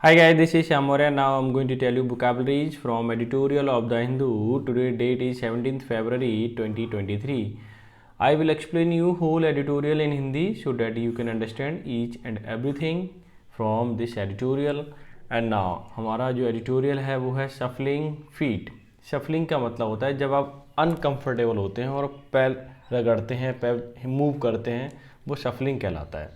Hi guys, this is Shamorya. Now I'm going to tell you vocabularies from editorial of the Hindu. Today date is 17th February 2023. I will explain you whole editorial in Hindi so that you can understand each and everything from this editorial. And now हमारा जो editorial है वो है shuffling feet. Shuffling का मतलब होता है जब आप uncomfortable होते हैं और पैर रगड़ते हैं, पैर मूव करते हैं, वो shuffling कहलाता है।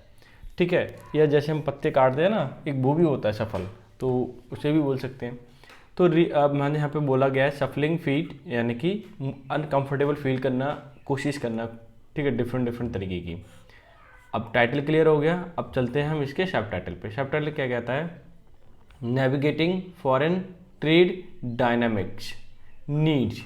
ठीक है। या जैसे हम पत्ते काटते हैं ना, एक वो भी होता है सफल, तो उसे भी बोल सकते हैं। तो अब मैंने यहाँ पे बोला गया है सफलिंग फीट, यानी कि अनकंफर्टेबल फील करना, कोशिश करना। ठीक है, डिफरेंट डिफरेंट तरीके की। अब टाइटल क्लियर हो गया, अब चलते हैं हम इसके सब टाइटल पे। सब टाइटल क्या कहता है? Navigating foreign trade dynamics needs.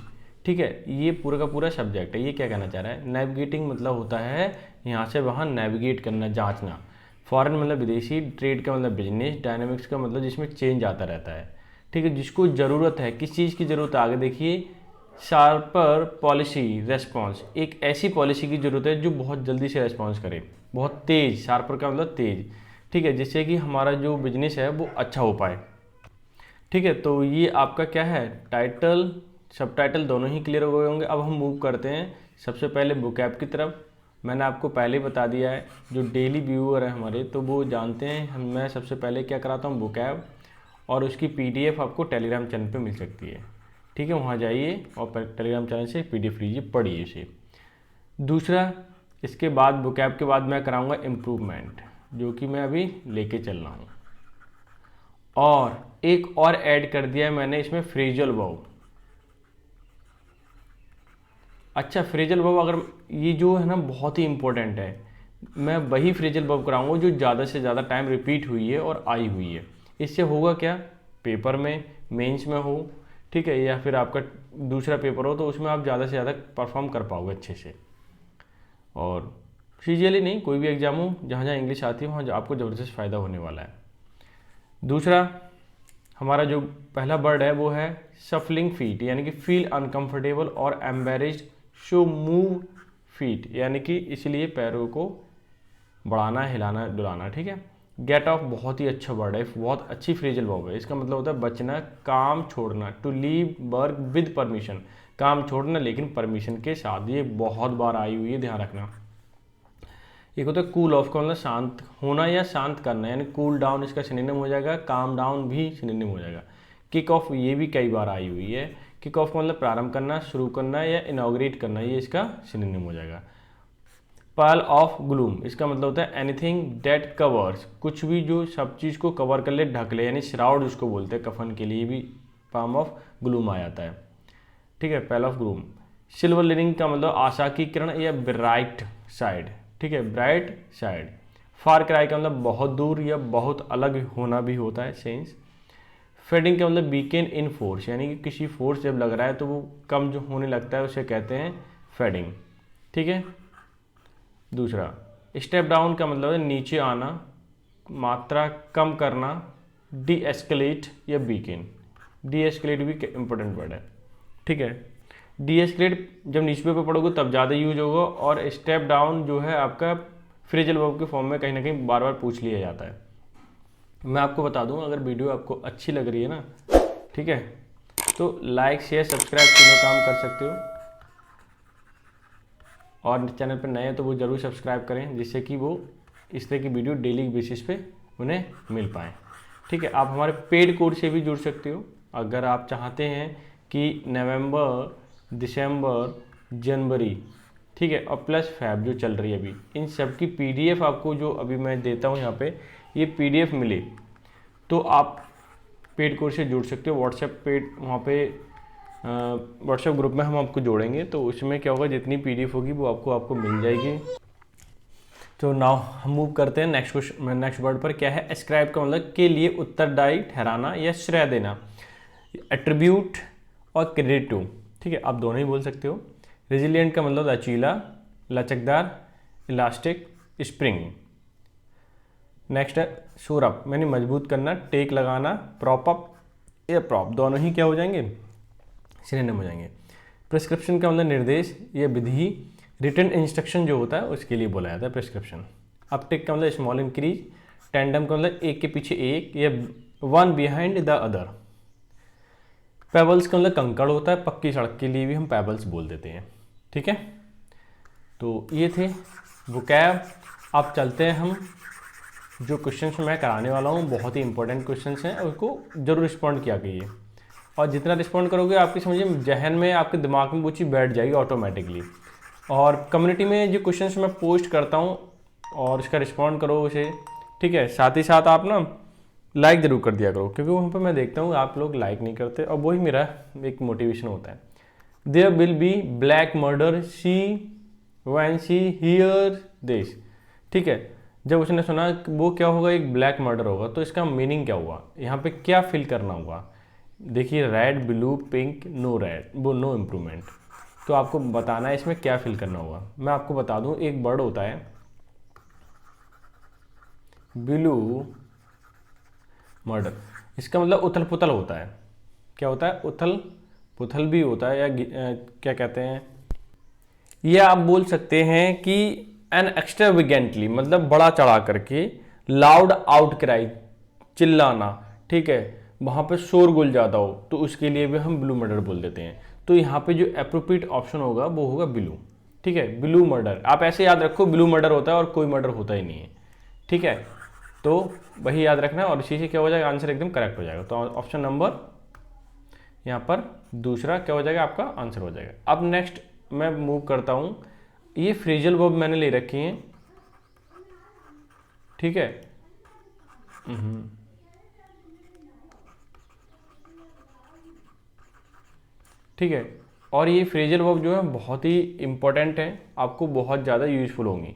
ठीक है, ये पूरा का पूरा सब्जेक्ट है। ये क्या कहना चाह रहा है? नेविगेटिंग मतलब होता है यहाँ से वहाँ नेविगेट करना, जांचना। फॉरेन मतलब विदेशी, ट्रेड का मतलब बिजनेस, डायनामिक्स का मतलब जिसमें चेंज आता रहता है। ठीक है, जिसको ज़रूरत है, किस चीज़ की ज़रूरत है आगे देखिए। शार्पर पॉलिसी रेस्पॉन्स, एक ऐसी पॉलिसी की ज़रूरत है जो बहुत जल्दी से रेस्पॉन्स करे, बहुत तेज़। शार्पर का मतलब तेज़। ठीक है, जिससे कि हमारा जो बिजनेस है वो अच्छा हो पाए। ठीक है, तो ये आपका क्या है, टाइटल सब टाइटल दोनों ही क्लियर हो गए होंगे। अब हम मूव करते हैं सबसे पहले बुकैब की तरफ। मैंने आपको पहले ही बता दिया है, जो डेली व्यूअर है हमारे तो वो जानते हैं मैं सबसे पहले क्या कराता हूँ, बुकैब। और उसकी पीडीएफ आपको टेलीग्राम चैनल पे मिल सकती है। ठीक है, वहाँ जाइए और टेलीग्राम चैनल से पीडीएफ लीजिए, पढ़िए इसे। दूसरा, इसके बाद बुकैब के बाद मैं कराऊंगा इम्प्रूवमेंट, जो कि मैं अभी लेके चल रहा हूँ। और एक और ऐड कर दिया है मैंने इसमें, फ्रेजल वर्ब। अच्छा, फ्रेजल वर्ब अगर ये जो है ना बहुत ही इंपॉर्टेंट है, मैं वही फ्रेजल वर्ब कराऊंगा जो ज़्यादा से ज़्यादा टाइम रिपीट हुई है और आई हुई है। इससे होगा क्या, पेपर में, मेंस में हो, ठीक है, या फिर आपका दूसरा पेपर हो, तो उसमें आप ज़्यादा से ज़्यादा परफॉर्म कर पाओगे अच्छे से। और सीरियली नहीं, कोई भी एग्जाम हो जहाँ जहाँ इंग्लिश आती है वहाँ आपको ज़बरदस्त फ़ायदा होने वाला है। दूसरा, हमारा जो पहला वर्ड है वो है सफलिंग फीट, यानी कि फील अनकंफर्टेबल और एम्बेरेस्ड, शो मूव फीट, यानी कि इसलिए पैरों को बढ़ाना, हिलाना, डुलाना। ठीक है। गेट ऑफ बहुत ही अच्छा वर्ड है, बहुत अच्छी फ्रेजल वर्ब है। इसका मतलब होता है बचना, काम छोड़ना, to leave work with permission, काम छोड़ना लेकिन परमिशन के साथ। ये बहुत बार आई हुई है, ध्यान रखना। एक होता है कूल ऑफ का मतलब शांत होना या शांत करना, यानी कूल डाउन इसका सिनोनिम हो जाएगा, काम डाउन भी सिनोनिम हो जाएगा। किक ऑफ ये भी कई बार आई हुई है। किक ऑफ का मतलब प्रारंभ करना, शुरू करना या इनॉग्रेट करना, ये इसका सिनोनिम हो जाएगा। पाल ऑफ ग्लूम, इसका मतलब होता है एनीथिंग डेट कवर्स, कुछ भी जो सब चीज़ को कवर कर ले, ढक ले, यानी श्राउड जिसको बोलते हैं कफन के लिए भी पाम ऑफ ग्लूम आ जाता है। ठीक है, पैल ऑफ ग्लूम। सिल्वर लिनिंग का मतलब आशा की किरण या ब्राइट साइड। ठीक है, ब्राइट साइड। फार क्राई का मतलब बहुत दूर या बहुत अलग होना भी होता है, सेंस। फेडिंग का मतलब वीकेन इन फोर्स, यानी कि किसी फोर्स जब लग रहा है तो वो कम जो होने लगता है उसे कहते हैं फेडिंग। ठीक है। दूसरा, स्टेप डाउन का मतलब है नीचे आना, मात्रा कम करना, डी एस्केलेट या वीकेन। डी एस्केलेट भी इंपॉर्टेंट वर्ड है। ठीक है, डी एस्केलेट जब नीचे पे पढ़ोगे तब ज़्यादा यूज होगा, और स्टेप डाउन जो है आपका फ्रेजल वर्ब के फॉर्म में कहीं ना कहीं बार बार पूछ लिया जाता है। मैं आपको बता दूं, अगर वीडियो आपको अच्छी लग रही है ना, ठीक है, तो लाइक शेयर सब्सक्राइब तीनों काम कर सकते हो। और चैनल पर नए हैं तो वो ज़रूर सब्सक्राइब करें, जिससे कि वो इस तरह की वीडियो डेली बेसिस पे उन्हें मिल पाए। ठीक है, आप हमारे पेड कोर्स से भी जुड़ सकते हो अगर आप चाहते हैं कि नवंबर, दिसंबर, जनवरी, ठीक है, और प्लस फैब जो चल रही है अभी, इन सब की पीडीएफ आपको जो अभी मैं देता हूँ यहाँ पे, ये पीडीएफ मिले तो आप पेड कोर्स से जुड़ सकते हो। व्हाट्सएप पेड, वहाँ पे व्हाट्सएप ग्रुप में हम आपको जोड़ेंगे, तो उसमें क्या होगा, जितनी पीडीएफ होगी वो आपको मिल जाएगी। तो नाउ हम मूव करते हैं नेक्स्ट क्वेश्चन, नेक्स्ट वर्ड पर। क्या है? एस्क्राइब का मतलब के लिए उत्तरदायी ठहराना या श्रेय देना, एट्रीब्यूट और क्रेडिट टू। ठीक है, आप दोनों ही बोल सकते हो। रेजिलियंट का मतलब लचीला, लचकदार, इलास्टिक, स्प्रिंग। नेक्स्ट है शोर अप, यानी मजबूत करना, टेक लगाना, प्रॉप अप या प्रॉप, दोनों ही क्या हो जाएंगे, सिनोनिम हो जाएंगे। प्रिस्क्रिप्शन का मतलब निर्देश या विधि, रिटन इंस्ट्रक्शन जो होता है उसके लिए बोला जाता है प्रिस्क्रिप्शन। अपटिक का मतलब स्मॉल इंक्रीज, टेंडम का मतलब एक के पीछे एक या one behind the other. Pebbles का मतलब कंकड़ होता है, पक्की सड़क के लिए भी हम पेबल्स बोल देते हैं, ठीक है। तो ये थे वोकैब। अब चलते हैं हम, जो क्वेश्चंस मैं कराने वाला हूँ बहुत ही इंपॉर्टेंट क्वेश्चंस हैं, उसको जरूर रिस्पॉन्ड किया कीजिए। और जितना रिस्पॉन्ड करोगे आपकी समझिए जहन में, आपके दिमाग में वो चीज़ बैठ जाएगी ऑटोमेटिकली। और कम्युनिटी में जो क्वेश्चंस मैं पोस्ट करता हूँ और उसका रिस्पॉन्ड करो उसे, ठीक है। साथ ही साथ आप ना लाइक ज़रूर कर दिया करो, क्योंकि वहाँ पर मैं देखता हूँ आप लोग लाइक नहीं करते, और वही मेरा एक मोटिवेशन होता है। There will be black murder she when she hear this, ठीक है। जब उसने सुना वो क्या होगा, एक ब्लैक मर्डर होगा, तो इसका मीनिंग क्या हुआ, यहाँ पे क्या फिल करना होगा। देखिए red, blue, pink, no red, वो नो इम्प्रूवमेंट। तो आपको बताना है इसमें क्या फिल करना होगा। मैं आपको बता दूं, एक वर्ड होता है ब्लू मर्डर, इसका मतलब उथल पुथल होता है। क्या होता है, उथल पुथल भी होता है, या क्या कहते हैं, ये आप बोल सकते हैं कि एन एक्स्ट्रावेगेंटली, मतलब बड़ा चढ़ा करके, लाउड आउट क्राई, चिल्लाना, ठीक है, वहाँ पे शोरगुल ज़्यादा हो, तो उसके लिए भी हम ब्लू मर्डर बोल देते हैं। तो यहाँ पे जो अप्रोप्रिएट ऑप्शन होगा वो होगा ब्लू, ठीक है, ब्लू मर्डर। आप ऐसे याद रखो, ब्लू मर्डर होता है और कोई मर्डर होता ही नहीं है, ठीक है। तो वही याद रखना, और इसी से क्या हो जाएगा, आंसर एकदम करेक्ट हो जाएगा। तो ऑप्शन नंबर यहाँ पर दूसरा क्या हो जाएगा, आपका आंसर हो जाएगा। अब नेक्स्ट मैं मूव करता हूँ, ये फ्रेजल वर्ब मैंने ले रखी हैं, ठीक है। ठीक है, और ये फ्रेजल वर्ब जो है बहुत ही इंपॉर्टेंट है, आपको बहुत ज़्यादा यूजफुल होंगी।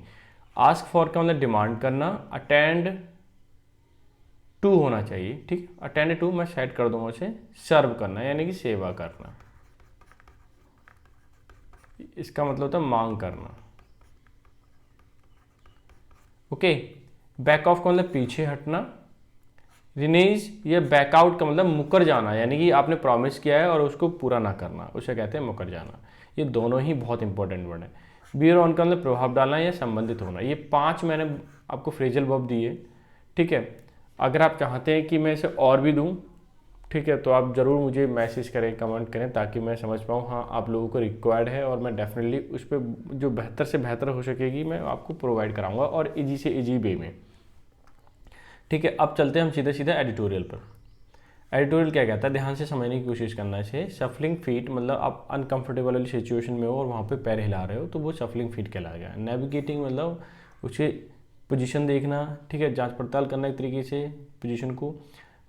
आस्क फॉर का मतलब डिमांड करना, अटेंड टू होना चाहिए, ठीक। अटेंड टू मैं सेट कर दूंगा उसे, सर्व करना यानी कि सेवा करना, इसका मतलब होता है मांग करना, ओके। बैक ऑफ का मतलब पीछे हटना, रिनीज या बैकआउट का मतलब मुकर जाना, यानी कि आपने प्रॉमिस किया है और उसको पूरा ना करना, उसे कहते हैं मुकर जाना। ये दोनों ही बहुत इंपॉर्टेंट वर्ड है। बियर ऑन का मतलब प्रभाव डालना या संबंधित होना। ये 5 मैंने आपको फ्रेजल वर्ब दिए, ठीक है। अगर आप चाहते हैं कि मैं इसे और भी दूं, ठीक है, तो आप ज़रूर मुझे मैसेज करें, कमेंट करें, ताकि मैं समझ पाऊँ हाँ आप लोगों को रिक्वायर्ड है, और मैं डेफिनेटली उस पर जो बेहतर से बेहतर हो सकेगी मैं आपको प्रोवाइड कराऊंगा, और ईजी से ईजी वे में, ठीक है। अब चलते हैं हम सीधा सीधा एडिटोरियल पर। एडिटोरियल क्या कहता है, ध्यान से समझने की कोशिश करना चाहिए। शफलिंग फीट मतलब आप अनकंफर्टेबल वाली सिचुएशन में हो और वहाँ पे पैर हिला रहे हो, तो वो शफलिंग फीट कहलाएगा। नेविगेटिंग मतलब उसे पोजीशन देखना, ठीक है, जांच पड़ताल करना एक तरीके से पोजीशन को।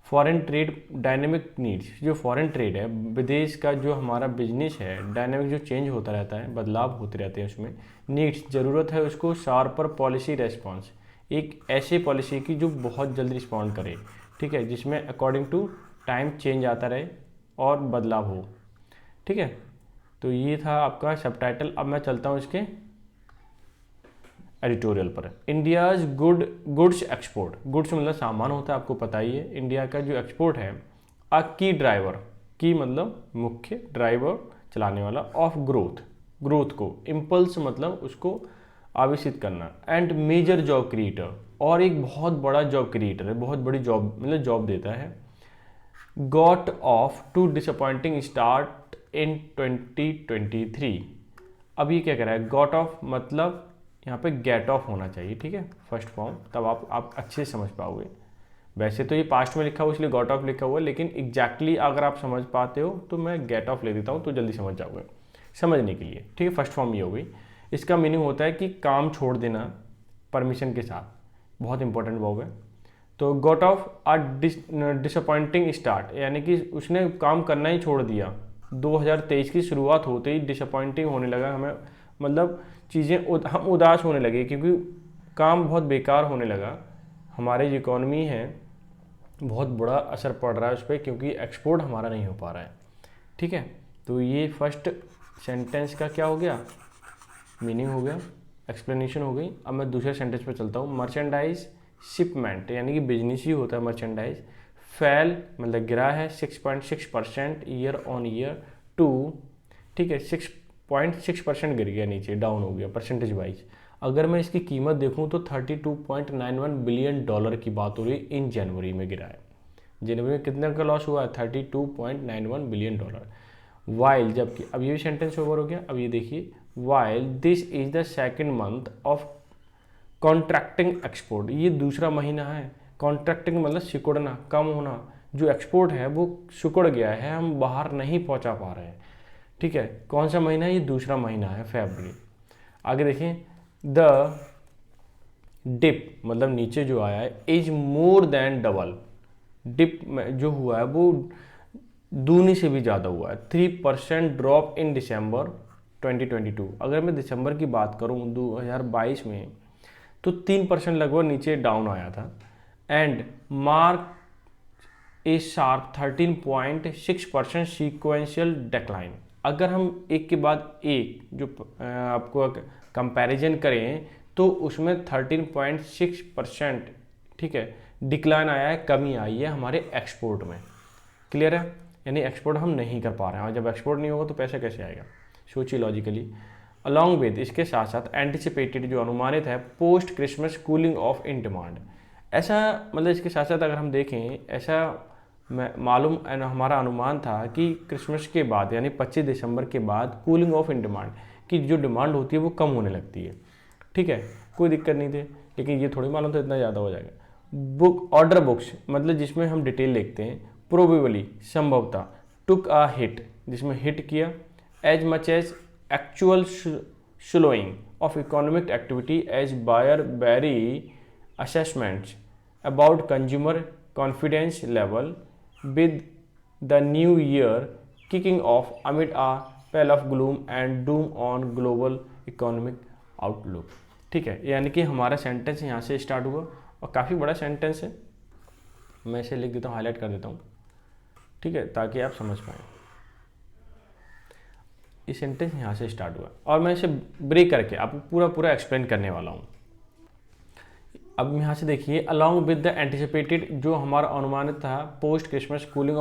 फॉरेन ट्रेड डायनेमिक नीड्स, जो फॉरेन ट्रेड है, विदेश का जो हमारा बिजनेस है, डायनेमिक जो चेंज होता रहता है, बदलाव होते रहते हैं उसमें। नीड्स जरूरत है उसको, शार्पर पॉलिसी रेस्पॉन्स, एक ऐसे पॉलिसी की जो बहुत जल्दी रिस्पॉन्ड करे, ठीक है, जिसमें अकॉर्डिंग टू टाइम चेंज आता रहे और बदलाव हो, ठीक है। तो ये था आपका सबटाइटल। अब मैं चलता हूँ इसके एडिटोरियल पर। इंडियाज गुड्स एक्सपोर्ट, गुड्स मतलब सामान होता है, आपको पता ही है। इंडिया का जो एक्सपोर्ट है, अ की ड्राइवर, की मतलब मुख्य, ड्राइवर चलाने वाला, ऑफ ग्रोथ, ग्रोथ को, इम्पल्स मतलब उसको आवेशित करना, एंड मेजर जॉब क्रिएटर, और एक बहुत बड़ा जॉब क्रिएटर है, बहुत बड़ी जॉब मतलब जॉब देता है। Got off to disappointing start in 2023। अब ये क्या कह रहा है, गॉट ऑफ मतलब यहाँ पे गेट ऑफ होना चाहिए, ठीक है, फर्स्ट फॉर्म, तब आप अच्छे से समझ पाओगे। वैसे तो ये पास्ट में लिखा हुआ इसलिए गॉट ऑफ लिखा हुआ है, लेकिन एग्जैक्टली अगर आप समझ पाते हो तो मैं गेट ऑफ ले देता हूँ, तो जल्दी समझ जाओगे समझने के लिए, ठीक है। फर्स्ट फॉर्म ये हो गई। इसका मीनिंग होता है कि काम छोड़ देना परमिशन के साथ, बहुत इंपॉर्टेंट वर्ब है। तो got of a disappointing start, यानी कि उसने काम करना ही छोड़ दिया, 2023 की शुरुआत होते ही डिसअपॉइंटिंग होने लगा हमें, मतलब चीज़ें हम उदास होने लगे, क्योंकि काम बहुत बेकार होने लगा। हमारी जो इकॉनमी है बहुत बड़ा असर पड़ रहा है उस पर, क्योंकि एक्सपोर्ट हमारा नहीं हो पा रहा है, ठीक है। तो ये फर्स्ट सेंटेंस का क्या हो गया, मीनिंग हो गया, एक्सप्लेनेशन हो गई। अब मैं दूसरे सेंटेंस पे चलता हूँ। मर्चेंडाइज शिपमेंट, यानी कि बिजनेस ही होता है मर्चेंडाइज। फेल मतलब गिरा है 6.6% ईयर ऑन ईयर टू, ठीक है, 6.6% गिर गया नीचे, डाउन हो गया परसेंटेज वाइज। अगर मैं इसकी कीमत देखूं तो $32.91 बिलियन की बात हो रही है, इन जनवरी में गिरा है, जनवरी में कितने का लॉस हुआ है, $32.91 बिलियन। वाइल, जबकि अब ये भी सेंटेंस ओवर हो गया। अब ये देखिए, while this is the second month of contracting export, ये दूसरा महीना है। कॉन्ट्रैक्टिंग मतलब सिकुड़ना, कम होना। जो एक्सपोर्ट है वो सिकुड़ गया है, हम बाहर नहीं पहुंचा पा रहे हैं। ठीक है, कौन सा महीना है, ये दूसरा महीना है, फरवरी। आगे देखें, द डिप मतलब नीचे जो आया है, is more than double, dip जो हुआ है वो दूनी से भी ज़्यादा हुआ है। 3% ड्रॉप इन दिसंबर 2022। अगर मैं दिसंबर की बात करूं 2022 में, तो 3% लगभग नीचे डाउन आया था। And mark A sharp 13.6% sequential decline. अगर हम एक के बाद एक जो आपको कंपैरिजन करें, तो उसमें 13.6%, ठीक है, डिक्लाइन आया है, कमी आई है हमारे एक्सपोर्ट में। क्लियर है, यानी एक्सपोर्ट हम नहीं कर पा रहे हैं, और जब एक्सपोर्ट नहीं होगा तो पैसा कैसे आएगा, सोचिए लॉजिकली। अलॉन्ग विद, इसके साथ साथ एंटिसिपेटेड जो अनुमानित है, post Christmas cooling of in demand. ऐसा मतलब इसके साथ साथ अगर हम देखें, ऐसा मालूम हमारा अनुमान था कि क्रिसमस के बाद यानी 25 दिसंबर के बाद कूलिंग ऑफ इन डिमांड की जो डिमांड होती है वो कम होने लगती है। ठीक है, कोई दिक्कत नहीं थी, लेकिन ये थोड़ी मालूम था इतना ज़्यादा हो जाएगा। बुक ऑर्डर बुक्स मतलब जिसमें हम डिटेल लिखते हैं, प्रोबेबली संभवतः, टुक अ हिट जिसमें हिट किया, as much as actual slowing of economic activity as buyer very assessments about consumer confidence level with the new year kicking off amid a spell of gloom and doom on global economic outlook। ठीक है, यानी कि हमारा sentence यहाँ से start हुआ, और काफ़ी बड़ा सेंटेंस है, मैं इसे लिख देता हूँ, हाईलाइट कर देता हूँ, ठीक है, ताकि आप समझ पाएँ। ये सेंटेंस यहाँ से स्टार्ट हुआ और मैं इसे ब्रेक करके आपको पूरा पूरा एक्सप्लेन करने वाला हूँ। अब यहाँ से देखिए, अलॉन्ग विद द एंटिसिपेटेड, जो हमारा अनुमानित था, post Christmas cooling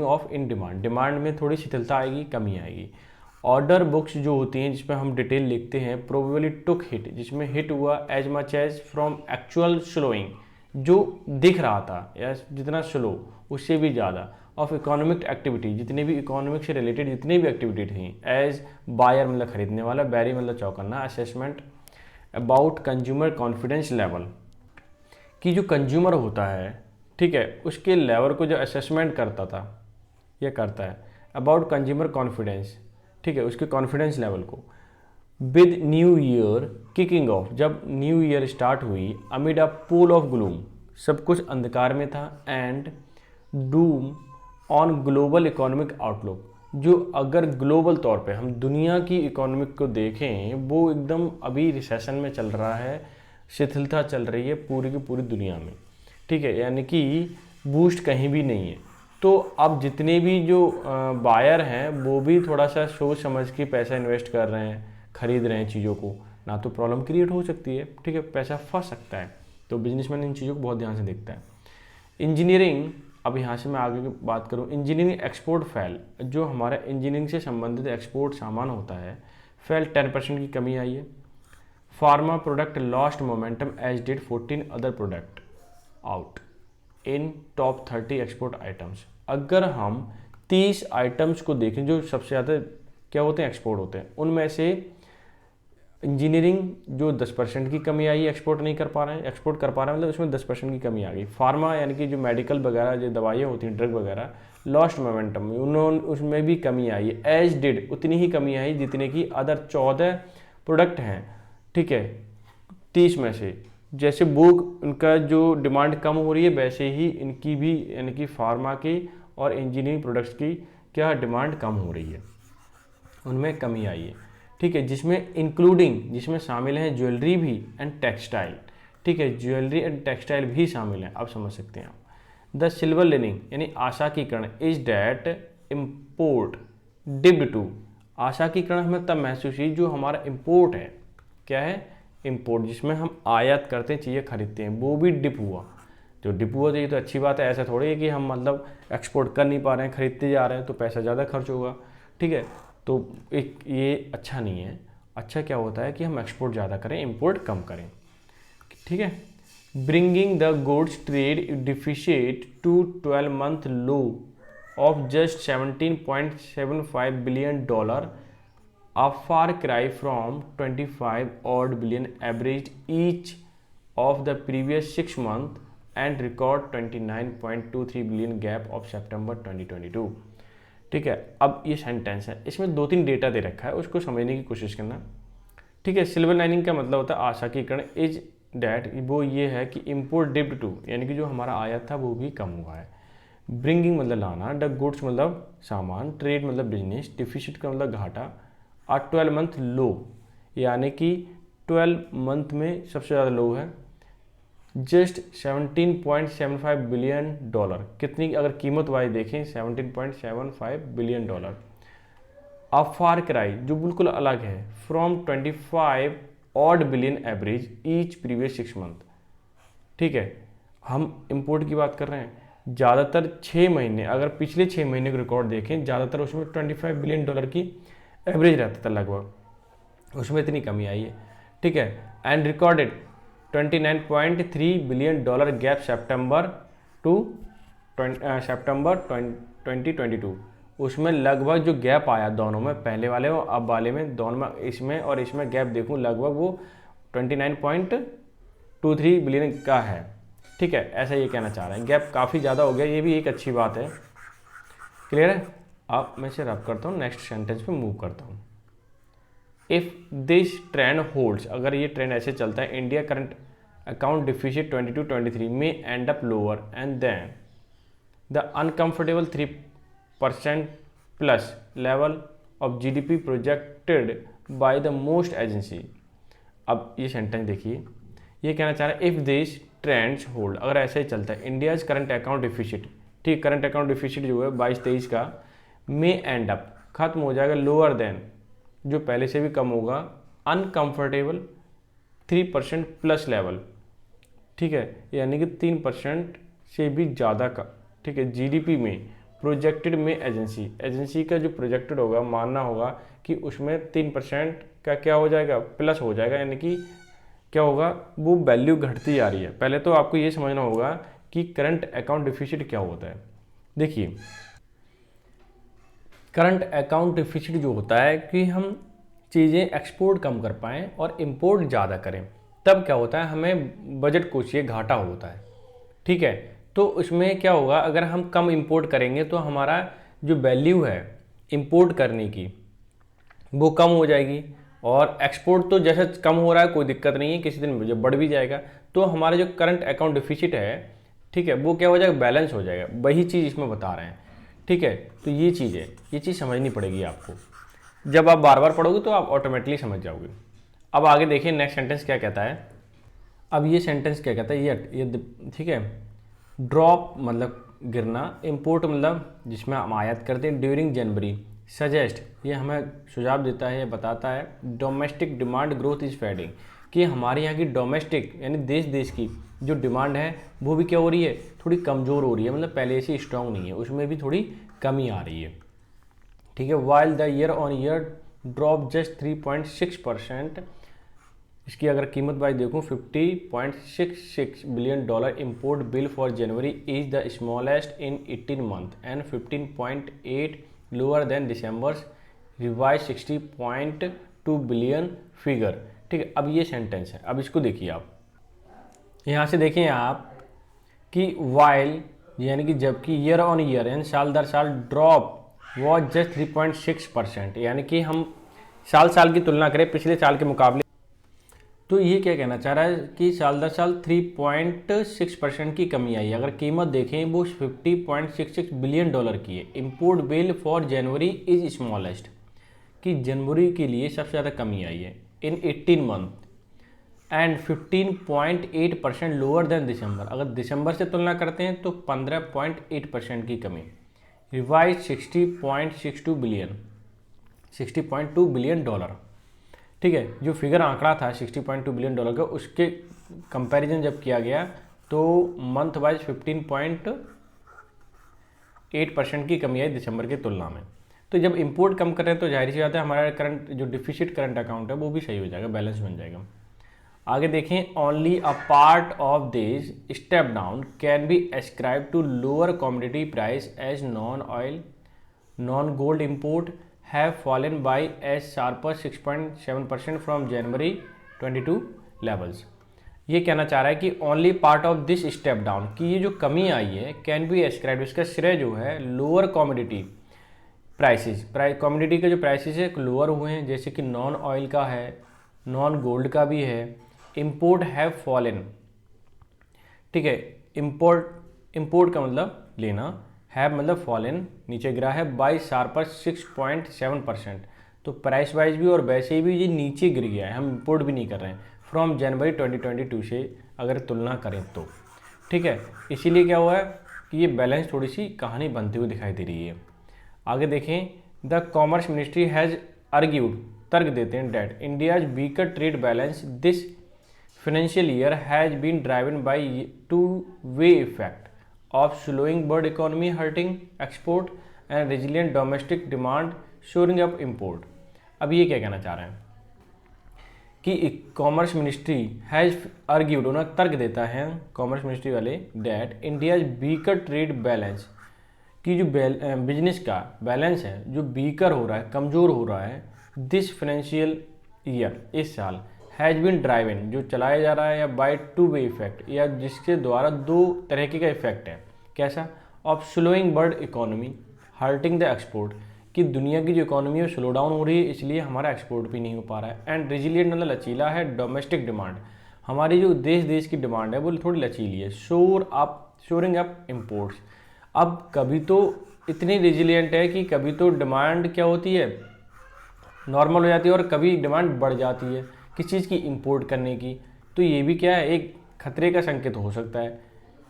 of in demand, demand में थोड़ी शिथिलता आएगी, कमी आएगी। ऑर्डर बुक्स जो होती हैं जिसमें हम डिटेल लिखते हैं, प्रोबेबली टुक हिट जिसमें हिट हुआ, as much as from actual slowing जो दिख रहा था या जितना स्लो उससे भी ज़्यादा, ऑफ इकोनॉमिक एक्टिविटी जितने भी इकोनॉमिक से रिलेटेड जितनी भी एक्टिविटी थी, एज बायर मतलब खरीदने वाला, बैरी मतलब चौकन्ना, assessment about consumer confidence level कि जो कंज्यूमर होता है, ठीक है, उसके लेवल को जो असेसमेंट करता था या करता है, अबाउट कंज्यूमर कॉन्फिडेंस, ठीक है, उसके कॉन्फिडेंस लेवल को, with new year kicking off, जब न्यू ईयर स्टार्ट हुई, amid a pool of gloom, सब कुछ अंधकार में था, and Doom on global economic outlook, जो अगर ग्लोबल तौर पे हम दुनिया की इकोनॉमिक को देखें, वो एकदम अभी रिसेशन में चल रहा है, शिथिलता चल रही है पूरी की पूरी दुनिया में, ठीक है, यानी कि बूस्ट कहीं भी नहीं है। तो अब जितने भी जो बायर हैं वो भी थोड़ा सा सोच समझ के पैसा इन्वेस्ट कर रहे हैं, खरीद रहे हैं चीज़ों को, ना तो प्रॉब्लम क्रिएट हो सकती है, ठीक है, पैसा फंस सकता है, तो बिजनेसमैन इन चीज़ों को बहुत ध्यान से देखता है। इंजीनियरिंग, अब यहाँ से मैं आगे की बात करूँ, इंजीनियरिंग एक्सपोर्ट फेल, जो हमारा इंजीनियरिंग से संबंधित एक्सपोर्ट सामान होता है, फेल 10% की कमी आई है। Pharma product lost momentum as did 14 other product out in top 30 export items. अगर हम 30 आइटम्स को देखें जो सबसे ज़्यादा क्या होते हैं, एक्सपोर्ट होते हैं, उनमें से इंजीनियरिंग जो 10% की कमी आई, एक्सपोर्ट नहीं कर पा रहे हैं, एक्सपोर्ट कर पा रहे हैं मतलब उसमें 10% की कमी आ गई। फार्मा यानी कि जो मेडिकल वगैरह जो दवाइयाँ होती हैं, ड्रग वगैरह, लॉस्ट मोमेंटम, उन्होंने उसमें भी कमी आई है, एज डिड उतनी ही कमी आई जितने की अदर 14 प्रोडक्ट हैं, ठीक है, 30 में से। जैसे बुक उनका जो डिमांड कम हो रही है, वैसे ही इनकी भी यानी कि फार्मा की और इंजीनियरिंग प्रोडक्ट्स की क्या डिमांड कम हो रही है, उनमें कमी आई है, ठीक है, जिसमें इंक्लूडिंग, जिसमें शामिल है ज्वेलरी भी एंड टेक्सटाइल, ठीक है, ज्वेलरी एंड टेक्सटाइल भी शामिल है, आप समझ सकते हैं आप। द सिल्वर लिनिंग यानी आशा की किरण, is that import dipped to, आशा की किरण हमें तब महसूस हुई जो हमारा इम्पोर्ट है, क्या है, इम्पोर्ट, जिसमें हम आयात करते हैं, चीज़ें खरीदते हैं, वो भी डिप हुआ। जो डिप हुआ तो ये तो अच्छी बात है, ऐसा थोड़ी है कि हम मतलब एक्सपोर्ट कर नहीं पा रहे हैं, खरीदते जा रहे हैं तो पैसा ज़्यादा खर्च होगा, ठीक है, तो एक ये अच्छा नहीं है। अच्छा क्या होता है कि हम एक्सपोर्ट ज़्यादा करें, इंपोर्ट कम करें, ठीक है। bringing the goods trade deficit to 12-month low of just $17.75 billion, a far cry from 25 odd billion averaged each of the previous 6 months and record 29.23 billion gap of September 2022। ठीक है, अब ये sentence है, इसमें 2-3 data दे रखा है, उसको समझने की कोशिश करना। ठीक है, सिल्वर लाइनिंग का मतलब होता है आशा की किरण, इज डैट वो ये है कि इम्पोर्ट डिप्ड टू यानी कि जो हमारा आयात था वो भी कम हुआ है। ब्रिंगिंग मतलब लाना, द गुड्स मतलब सामान, ट्रेड मतलब बिजनेस, डिफिसिट का मतलब घाटा, आ 12 मंथ लो यानी कि 12 मंथ में सबसे ज़्यादा लो है, जस्ट 17.75 बिलियन डॉलर, कितनी अगर कीमत वाइज देखें 17.75 बिलियन डॉलर। अ फार क्राई जो बिल्कुल अलग है, from 25 odd billion average each previous 6 month. ठीक है, हम इंपोर्ट की बात कर रहे हैं, ज़्यादातर 6 महीने, अगर पिछले 6 महीने का रिकॉर्ड देखें ज़्यादातर उसमें 25 बिलियन डॉलर की एवरेज रहता था लगभग, उसमें इतनी कमी आई है। ठीक है, and recorded 29.3 billion dollar gap सितंबर 2022, उसमें लगभग जो गैप आया दोनों में, पहले वाले और अब वाले में, दोनों में, इसमें और इसमें गैप देखूं लगभग वो 29.23 बिलियन का है। ठीक है, ऐसा ये कहना चाह रहे हैं, गैप काफ़ी ज़्यादा हो गया, ये भी एक अच्छी बात है। क्लियर है? अब मैं इसे रब करता हूँ, नेक्स्ट सेंटेंस पे मूव करता हूँ। इफ़ दिस ट्रेंड होल्ड्स, अगर ये ट्रेंड ऐसे चलता है, इंडिया करंट अकाउंट डिफिसिट 22-23 में end up lower and then the uncomfortable 3% plus level of GDP projected by the most agency. अब ये सेंटेंस देखिए, ये कहना चाह रहा है इफ़ दिस ट्रेंड्स होल्ड, अगर ऐसे ही चलता है, इंडियाज करंट अकाउंट डिफिसिट, ठीक, करंट अकाउंट डिफिसिट जो है 22-23 का, में एंड अप खत्म हो जाएगा, लोअर देन जो पहले से भी कम होगा, अनकंफर्टेबल 3% प्लस लेवल। ठीक है, यानी कि 3% से भी ज़्यादा का। ठीक है, जीडीपी में प्रोजेक्टेड में एजेंसी का जो प्रोजेक्टेड होगा, मानना होगा कि उसमें 3% का क्या हो जाएगा, प्लस हो जाएगा, यानी कि क्या होगा, वो वैल्यू घटती जा रही है। पहले तो आपको ये समझना होगा कि करंट अकाउंट डिफिसिट क्या होता है। देखिए, करंट अकाउंट डिफिसिट जो होता है कि हम चीज़ें एक्सपोर्ट कम कर पाएँ और इंपोर्ट ज़्यादा करें, तब क्या होता है, हमें बजट कोशिश घाटा होता है। ठीक है, तो उसमें क्या होगा, अगर हम कम इंपोर्ट करेंगे तो हमारा जो वैल्यू है इंपोर्ट करने की वो कम हो जाएगी, और एक्सपोर्ट तो जैसे कम हो रहा है कोई दिक्कत नहीं है, किसी दिन जब बढ़ भी जाएगा तो हमारा जो करंट अकाउंट डिफिसिट है, ठीक है, वो क्या हो जाएगा, बैलेंस हो जाएगा। वही चीज़ इसमें बता रहे हैं। ठीक है, तो ये चीज़ है, ये चीज़ समझनी पड़ेगी आपको। जब आप बार बार पढ़ोगे तो आप ऑटोमेटिकली समझ जाओगे। अब आगे देखिए नेक्स्ट सेंटेंस क्या कहता है। अब ये सेंटेंस क्या कहता है, ये ठीक है, ड्रॉप मतलब गिरना, इंपोर्ट मतलब जिसमें हम आयात करते हैं, ड्यूरिंग जनवरी, सजेस्ट ये हमें सुझाव देता है, बताता है, domestic demand growth is fading, कि हमारे यहाँ की डोमेस्टिक यानी देश की जो डिमांड है वो भी क्या हो रही है, थोड़ी कमज़ोर हो रही है, मतलब पहले से स्ट्रांग नहीं है, उसमें भी थोड़ी कमी आ रही है। ठीक है, while the year on year drop just 3.6%, इसकी अगर कीमत वाइज देखूँ 50.66 billion dollar, import bill for January is the smallest in 18 month and 15.8 lower than December's revise 60.2 billion figure. ठीक है, अब ये सेंटेंस है, अब इसको देखिए आप, यहाँ से देखें आप कि वाइल यानी कि जबकि, ईयर ऑन ईयर यानी साल दर साल, ड्रॉप वॉज जस्ट 3.6%, यानी कि हम साल की तुलना करें पिछले साल के मुकाबले, तो ये क्या कहना चाह रहा है कि साल दर साल 3.6% की कमी आई है। अगर कीमत देखें वो 50.66 बिलियन डॉलर की है। Import bill for January is smallest, कि जनवरी के लिए सबसे ज़्यादा कमी आई है इन 18 मंथ एंड 15.8% लोअर देन दिसंबर, अगर दिसंबर से तुलना करते हैं तो 15.8% की कमी। Revise 60.2 billion dollar. ठीक है, जो फिगर आंकड़ा था 60.2 बिलियन डॉलर का, उसके कंपैरिजन जब किया गया तो मंथ वाइज 15.8% की कमी आई दिसंबर की तुलना में। तो जब इंपोर्ट कम कर रहे हैं तो जाहिर सी बात है हमारा करंट जो डिफिसिट करंट अकाउंट है वो भी सही हो जाएगा, बैलेंस बन जाएगा। आगे देखें, only a part of this step down can be ascribe to lower commodity price as non oil non gold import have fallen by as sharper 6.7% from January 22 levels. ये कहना चाह रहा है कि only part of this step down, कि ये जो कमी आई है कैन बी एस्क्राइब, इसका श्रेय जो है लोअर कमोडिटी प्राइसेस, कमोडिटी के जो प्राइसेस है लोअर हुए हैं, जैसे कि नॉन ऑयल का है, नॉन गोल्ड का भी है। इम्पोर्ट हैव फॉलन, ठीक है, इम्पोर्ट का मतलब लेना, हैव मतलब फॉलन नीचे गिरा है, बाई शार्पर 6.7%, तो प्राइस वाइज भी और वैसे भी ये नीचे गिर गया है, हम इम्पोर्ट भी नहीं कर रहे हैं फ्रॉम जनवरी 2022 से अगर तुलना करें तो, ठीक है। इसीलिए क्या हुआ है कि ये बैलेंस थोड़ी सी कहानी बनती हुई दिखाई दे रही है। आगे देखें, the commerce ministry has argued, तर्क देते हैं, that India's weaker trade balance this financial year has been driven by two way effect of slowing world economy hurting export and resilient domestic demand shoring up import. अब ये क्या कहना चाह रहे हैं कि कॉमर्स मिनिस्ट्री हैज़ आर्ग्यूड, उन्हें तर्क देता है कॉमर्स मिनिस्ट्री वाले, that India's weaker trade balance, कि जो बिजनेस का बैलेंस है जो वीकर हो रहा है, कमज़ोर हो रहा है, दिस फाइनेंशियल ईयर, इस साल, हैज़ बीन ड्राइवन, जो चलाया जा रहा है, या बाय टू वे इफेक्ट, या जिसके द्वारा दो तरीके का इफेक्ट है। कैसा? Of slowing world economy hurting the export, कि दुनिया की जो इकोनॉमी है स्लो डाउन हो रही है, इसलिए हमारा एक्सपोर्ट भी नहीं हो पा रहा है। एंड रेजिलियंट मतलब लचीला है, डोमेस्टिक डिमांड, हमारी जो देश की डिमांड है वो थोड़ी लचीली है, शोरिंग अप इम्पोर्ट्स। अब कभी तो इतनी रेजिलियंट है कि कभी तो डिमांड क्या होती है, नॉर्मल हो जाती है, और कभी डिमांड बढ़ जाती है किस चीज़ की, इंपोर्ट करने की। तो ये भी क्या है, एक खतरे का संकेत हो सकता है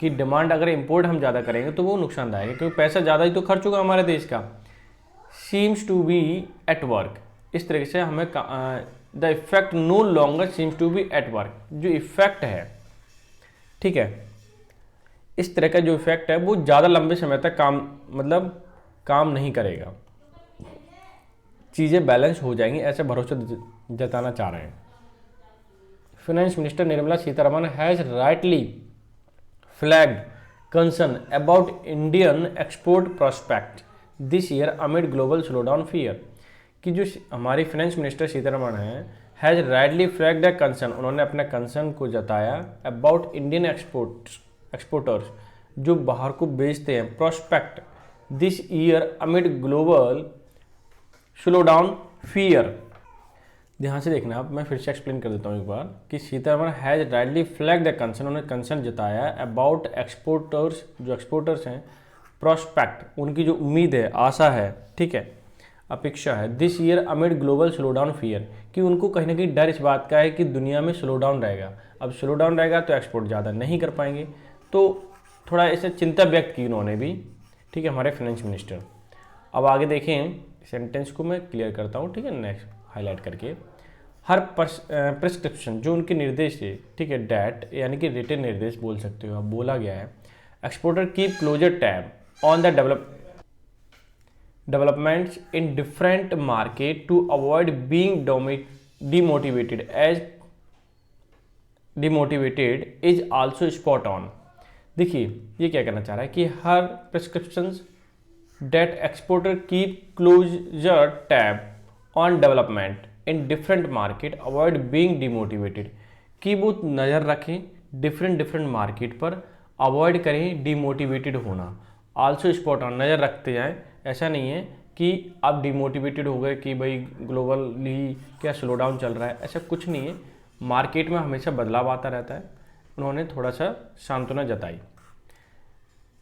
कि डिमांड अगर इंपोर्ट हम ज़्यादा करेंगे तो वो नुकसानदायक है, क्योंकि पैसा ज़्यादा ही तो खर्च होगा हमारे देश का। Seems to be at work, इस तरीके से हमें the effect no longer seems to be at work, जो इफेक्ट है, ठीक है, इस तरह का जो इफेक्ट है वो ज़्यादा लंबे समय तक काम नहीं करेगा, चीज़ें बैलेंस हो जाएंगी, ऐसे भरोसा जताना चाह रहे हैं। Finance minister Nirmala Sitharaman has rightly flagged concern about Indian export prospect this year amid global slowdown fear, कि जो हमारी फाइनेंस मिनिस्टर सीतारमण हैं, has rightly flagged the concern, उन्होंने अपने कंसर्न को जताया अबाउट इंडियन एक्सपोर्टर्स, जो बाहर को बेचते हैं, prospect this year amid global slow down fear. ध्यान से देखना, अब मैं फिर से एक्सप्लेन कर देता हूँ एक बार, कि Sitharaman has rightly flag the concern, उन्होंने कंसर्न जताया अबाउट एक्सपोर्टर्स, जो एक्सपोर्टर्स हैं, प्रोस्पेक्ट उनकी जो उम्मीद है, आशा है, ठीक है, अपेक्षा है, this year amid global slow down fear, कि उनको कहीं ना कहीं डर इस बात का है कि दुनिया में स्लो डाउन रहेगा। अब स्लो डाउन रहेगा तो एक्सपोर्ट ज़्यादा नहीं कर पाएंगे, तो थोड़ा ऐसे चिंता व्यक्त की उन्होंने भी, ठीक है, हमारे फाइनेंस मिनिस्टर। अब आगे देखें, सेंटेंस को मैं क्लियर करता हूँ, ठीक है, नेक्स्ट हाईलाइट करके, हर प्रिस्क्रिप्शन, जो उनके निर्देश है, ठीक है, डैट यानी कि रिटन निर्देश बोल सकते हो, अब बोला गया है, exporter keep closer tab on the developments in different market to avoid being demotivated is also spot on। देखिए ये क्या कहना चाह रहा है कि हर prescriptions that exporter keep closer tab on development in different market avoid being demotivated, कि वो नज़र रखें डिफरेंट मार्केट पर, अवॉइड करें डिमोटिवेटेड होना। आल्सो स्पॉट ऑन, नज़र रखते जाएं, ऐसा नहीं है कि आप डिमोटिवेटेड हो गए कि भाई ग्लोबली क्या स्लो डाउन चल रहा है, ऐसा कुछ नहीं है, मार्केट में हमेशा बदलाव आता रहता है। उन्होंने थोड़ा सा सांत्वना जताई।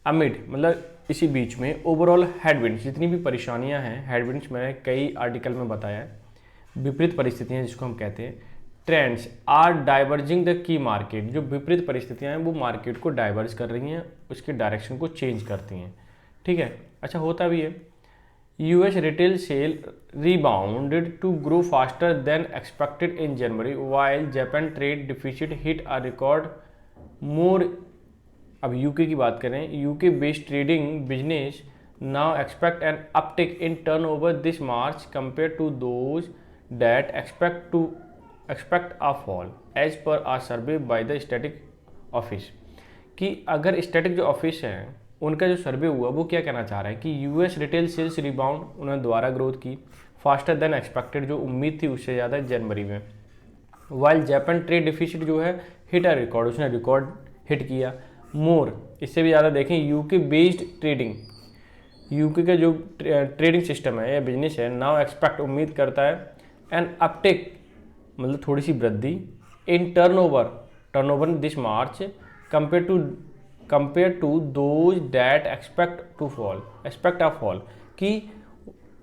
अमिड मतलब इसी बीच में, ओवरऑल हेडविंड्स, जितनी भी परेशानियां हैं, हेडविंड्स मैंने कई आर्टिकल में बताया है, विपरीत परिस्थितियां जिसको हम कहते हैं, trends are diverging the key market, जो विपरीत परिस्थितियां हैं वो मार्केट को डाइवर्ज कर रही हैं, उसके डायरेक्शन को चेंज करती हैं, ठीक है। अच्छा होता भी है, US retail sale rebounded to grow faster than expected in January, while Japan trade deficit hit a record more। अब यूके की बात करें, UK based trading business now expect an uptick in turnover this March compare to those that expect to expect a fall as per a survey by the static office, कि अगर static जो office है उनका जो सर्वे हुआ वो क्या कहना चाह रहा है कि यूएस रिटेल सेल्स रिबाउंड, उन्होंने दोबारा ग्रोथ की फास्टर देन एक्सपेक्टेड, जो उम्मीद थी उससे ज़्यादा जनवरी में। वाइल जापान ट्रेड डिफिसिट जो है हिट अ रिकॉर्ड, उसने रिकॉर्ड हिट किया। मोर, इससे भी ज़्यादा देखें यूके बेस्ड ट्रेडिंग, यूके का जो ट्रेडिंग सिस्टम है या बिजनेस है, नाउ एक्सपेक्ट, उम्मीद करता है एन अपटेक, मतलब थोड़ी सी वृद्धि in turnover this March compare to those that expect a fall, कि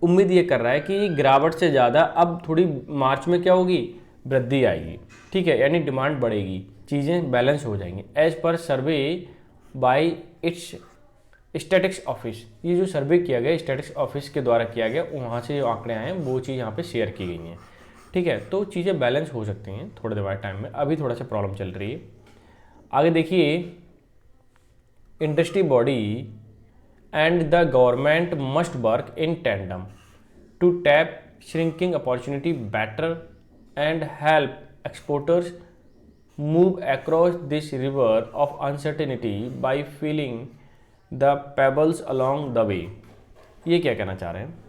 उम्मीद ये कर रहा है कि गिरावट से ज़्यादा अब थोड़ी मार्च में क्या होगी, वृद्धि आएगी। ठीक है, यानी डिमांड बढ़ेगी, चीज़ें बैलेंस हो जाएंगी as per survey by its statics office. ये जो सर्वे किया गया स्टैटिक्स ऑफिस के द्वारा किया गया, वहाँ से जो आंकड़े आए हैं वो चीज़ यहाँ पे शेयर की गई हैं। ठीक है, तो चीज़ें बैलेंस हो सकती हैं थोड़े देर बाद टाइम में, अभी थोड़ा सा प्रॉब्लम चल रही है। आगे देखिए, industry body and the government must work in tandem to tap shrinking opportunity better and help exporters move across this river of uncertainty by feeling the pebbles along the way. ये क्या कहना चाह रहे हैं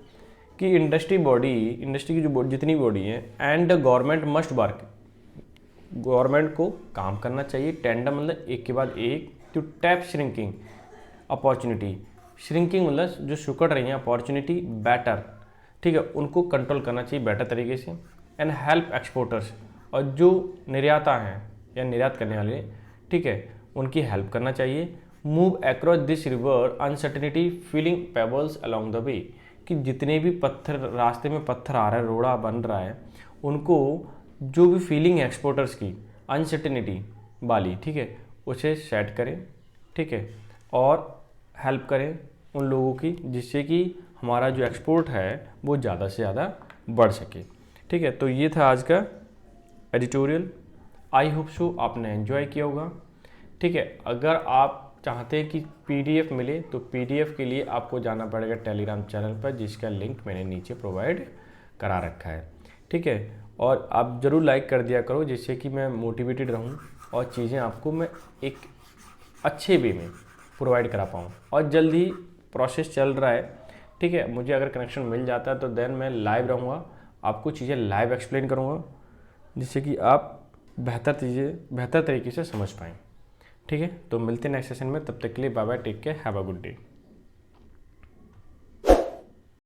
कि इंडस्ट्री की जो जितनी बॉडी है and government must work, government को काम करना चाहिए, टेंडम मतलब एक के बाद एक, to tap shrinking opportunity, shrinking मतलब जो सिकुड़ रही हैं अपॉर्चुनिटी बेटर, ठीक है, उनको कंट्रोल करना चाहिए बेटर तरीके से, एंड हेल्प एक्सपोर्टर्स, और जो निर्याता हैं या निर्यात करने वाले, ठीक है, उनकी हेल्प करना चाहिए। Move across this river uncertainty feeling pebbles along the way, कि जितने भी पत्थर रास्ते में पत्थर आ रहा है, रोड़ा बन रहा है, उनको जो भी फीलिंग है एक्सपोर्टर्स की अनसर्टेनिटी वाली, ठीक है, उसे सेट करें, ठीक है, और हेल्प करें उन लोगों की, जिससे कि हमारा जो एक्सपोर्ट है वो ज़्यादा से ज़्यादा बढ़ सके। ठीक है, तो ये था आज का एडिटोरियल। आई होप सो आपने एंजॉय किया होगा। ठीक है, अगर आप चाहते हैं कि पीडीएफ मिले तो पीडीएफ के लिए आपको जाना पड़ेगा टेलीग्राम चैनल पर, जिसका लिंक मैंने नीचे प्रोवाइड करा रखा है। ठीक है, और आप ज़रूर लाइक कर दिया करो, जिससे कि मैं मोटिवेटेड रहूं और चीज़ें आपको मैं एक अच्छे वे में प्रोवाइड करा पाऊँ। और जल्द ही प्रोसेस चल रहा है, ठीक है, मुझे अगर कनेक्शन मिल जाता है तो देन मैं लाइव रहूँगा, आपको चीज़ें लाइव एक्सप्लेन करूँगा, जिससे कि आप बेहतर तरीके से समझ पाएँ। ठीक है, तो मिलते हैं नेक्स्ट सेशन में, तब तक के लिए bye bye, take care, have a good day.